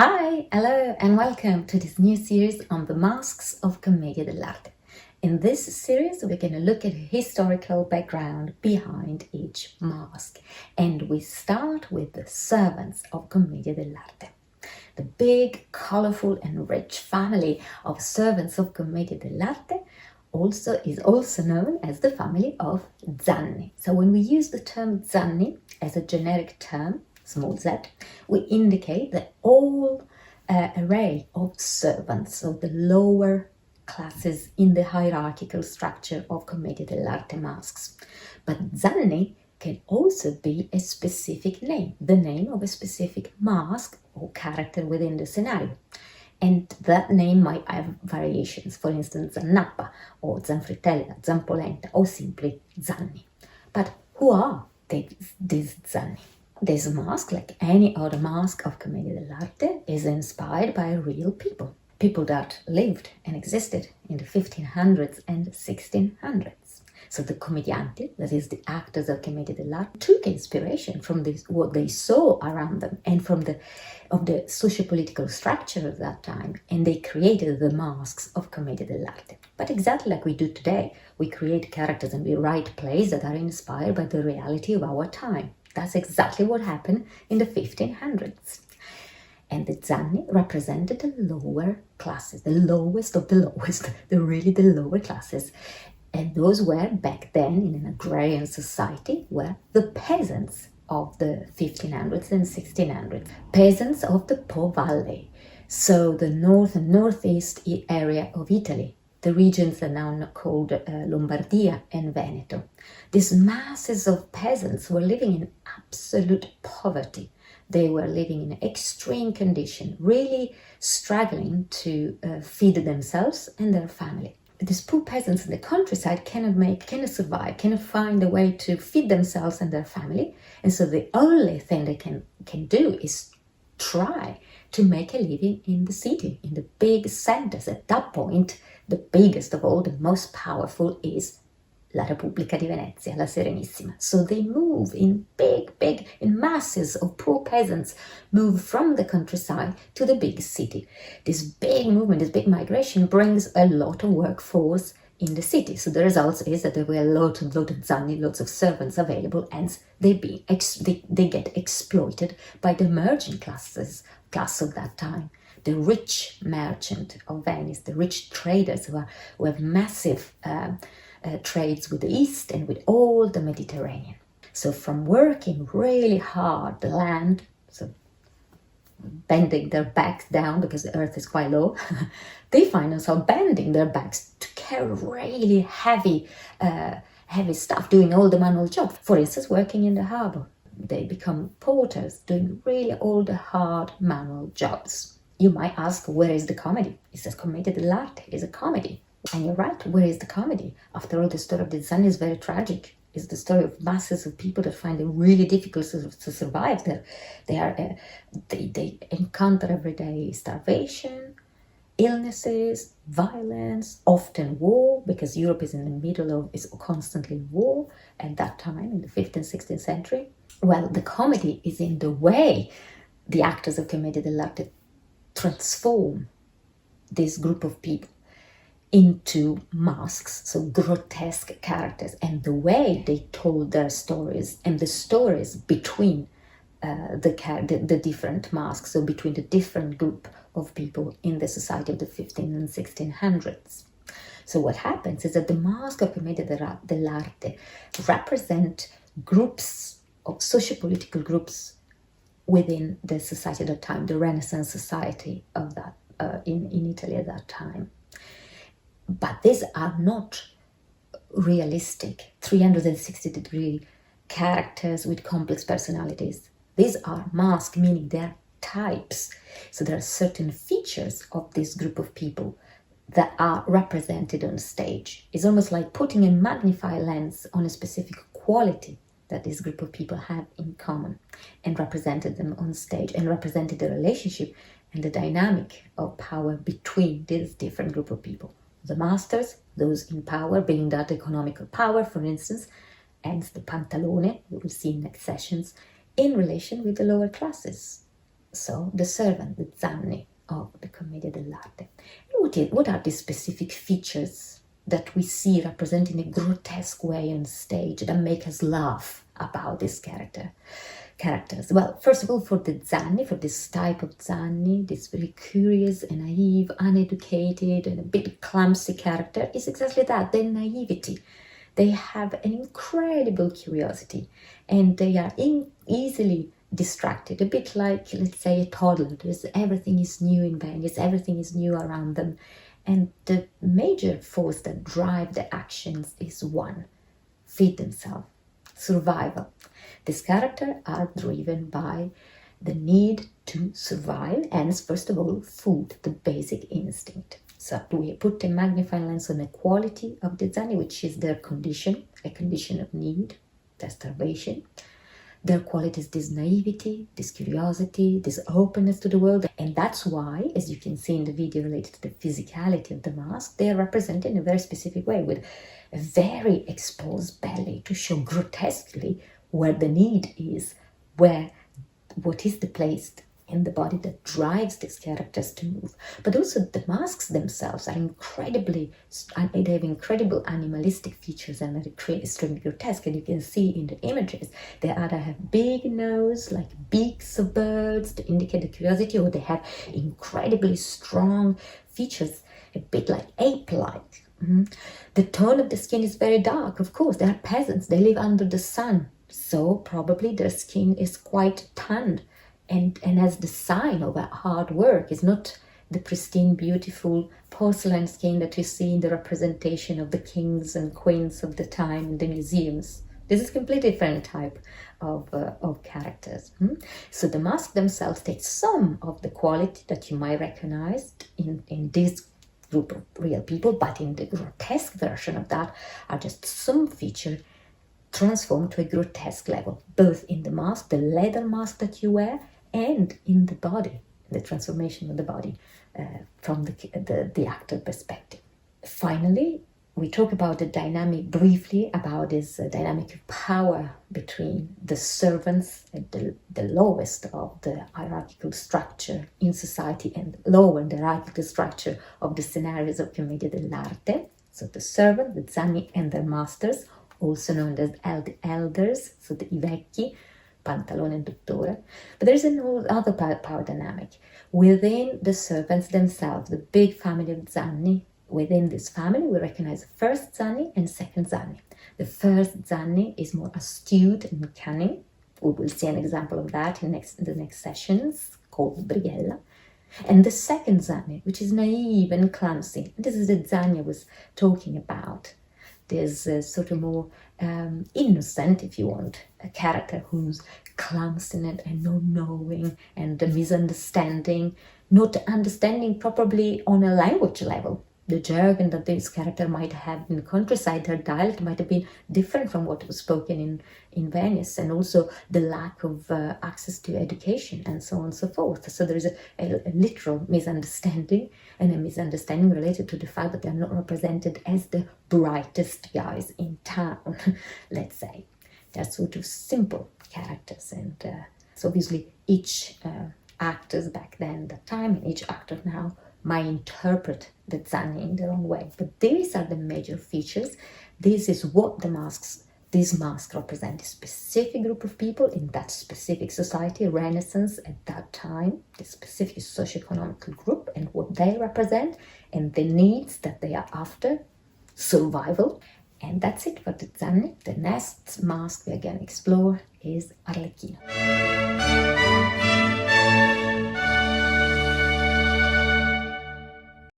Hi, hello and welcome to this new series on the masks of Commedia dell'arte. In this series we're going to look at the historical background behind each mask, and we start with the servants of Commedia dell'arte. The big, colorful and rich family of servants of Commedia dell'arte is also known as the family of Zanni. So when we use the term Zanni as a generic term, small z, we indicate that all array of servants, so the lower classes in the hierarchical structure of Commedia dell'arte masks. But Zanni can also be a specific name, the name of a specific mask or character within the scenario. And that name might have variations, for instance, Zannappa or Zanfrittella, Zampolenta, or simply Zanni. But who are these Zanni? This mask, like any other mask of Commedia dell'arte, is inspired by real people. People that lived and existed in the 1500s and 1600s. So the commedianti, that is the actors of Commedia dell'arte, took inspiration from what they saw around them and from the socio-political structure of that time, and they created the masks of Commedia dell'arte. But exactly like we do today, we create characters and we write plays that are inspired by the reality of our time. That's exactly what happened in the 1500s. And the Zanni represented the lower classes, the lowest of the lowest, the lower classes. And those were, back then, in an agrarian society, were the peasants of the 1500s and 1600s. Peasants of the Po Valley, so the north and northeast area of Italy. The regions are now called Lombardia and Veneto. These masses of peasants were living in absolute poverty. They were living in extreme condition, really struggling to feed themselves and their family. These poor peasants in the countryside cannot survive, cannot find a way to feed themselves and their family. And so the only thing they can do is try to make a living in the city, in the big centers. At that point, the biggest of all, the most powerful is La Repubblica di Venezia, La Serenissima. So they move in in masses of poor peasants, move from the countryside to the big city. This big movement, this big migration brings a lot of workforce in the city. So the result is that there were a lot of Zanni, lots of servants available, and they get exploited by the merchant class of that time. The rich merchant of Venice, the rich traders who have massive trades with the East and with all the Mediterranean. So from working really hard the land, so bending their backs down because the earth is quite low, they find themselves bending their backs to carry really heavy stuff, doing all the manual jobs. For instance, working in the harbor. They become porters, doing really all the hard manual jobs. You might ask, where is the comedy? It says Commedia dell'arte is a comedy. And you're right, where is the comedy? After all, the story of the Zanni is very tragic. It's the story of masses of people that find it really difficult to survive. They encounter every day starvation, illnesses, violence, often war, because Europe is in the middle is constantly war at that time, in the 15th, 16th century. Well, the comedy is in the way the actors of Commedia dell'arte transform this group of people into masks, so grotesque characters, and the way they told their stories and the stories between the different masks, so between the different group of people in the society of the 15 and 1600s. So what happens is that the mask of Commedia dell'arte represent groups of socio-political groups within the society at that time, the Renaissance society of that in Italy at that time. But these are not realistic 360-degree characters with complex personalities. These are masks, meaning they're types. So there are certain features of this group of people that are represented on stage. It's almost like putting a magnifying lens on a specific quality that this group of people have in common, and represented them on stage, and represented the relationship and the dynamic of power between this different group of people. The masters, those in power, being that economical power, for instance, and the pantalone, we will see in next sessions, in relation with the lower classes, So the servant, the Zanni of the Commedia dell'arte. What are the specific features that we see represented in a grotesque way on stage that make us laugh about this characters? Well, first of all, for the Zanni, for this type of Zanni, this very curious and naive, uneducated and a bit clumsy character, is exactly that, their naivety. They have an incredible curiosity and they are easily distracted, a bit like, let's say, a toddler. Everything is new in Venice, everything is new around them. And the major force that drives their actions is one: feed themselves, survival. These characters are driven by the need to survive, and first of all, food, the basic instinct. So we put a magnifying lens on the quality of the Zanni, which is their condition, a condition of need, their starvation. Their quality is this naivety, this curiosity, this openness to the world. And that's why, as you can see in the video related to the physicality of the mask, they are represented in a very specific way with a very exposed belly to show grotesquely where the need is, what is the place in the body that drives these characters to move. But also the masks themselves are they have incredible animalistic features and are extremely grotesque. And you can see in the images, they either have big nose, like beaks of birds to indicate the curiosity, or they have incredibly strong features, a bit like ape-like. The tone of the skin is very dark, of course. They are peasants, they live under the sun, so probably their skin is quite tanned. And as the sign of hard work, is not the pristine, beautiful porcelain skin that you see in the representation of the kings and queens of the time in the museums. This is a completely different type of characters. So the masks themselves take some of the quality that you might recognize in this group of real people, but in the grotesque version of that are just some feature transformed to a grotesque level, both in the mask, the leather mask that you wear, and in the body, the transformation of the body from the actor perspective. Finally, we talk about the dynamic briefly, about this dynamic of power between the servants at the lowest of the hierarchical structure in society and lower in the hierarchical structure of the scenarios of Commedia dell'arte. So the servant, the Zanni, and their masters, also known as the elders, so the I vecchi, Pantalone and Dottore. But there's another power dynamic. Within the servants themselves, the big family of Zanni, within this family we recognize first Zanni and second Zanni. The first Zanni is more astute and cunning. We will see an example of that in the next sessions, called Brighella. And the second Zanni, which is naive and clumsy. This is the Zanni I was talking about. There's sort of more innocent, if you want, a character who's clumsy and not knowing and misunderstanding, not understanding probably on a language level. The jargon that this character might have in the countryside, their dialect might have been different from what was spoken in Venice, and also the lack of access to education and so on and so forth. So there is a literal misunderstanding, and a misunderstanding related to the fact that they're not represented as the brightest guys in town, let's say. They're sort of simple characters, and so obviously each actors back then, that time, and each actor now might interpret the Zanni in their own way. But these are the major features. This is what these masks represent, a specific group of people in that specific society, Renaissance at that time, the specific socioeconomic group, and what they represent, and the needs that they are after, survival. And that's it for the Zanni. The next mask we're going to explore is Arlecchino.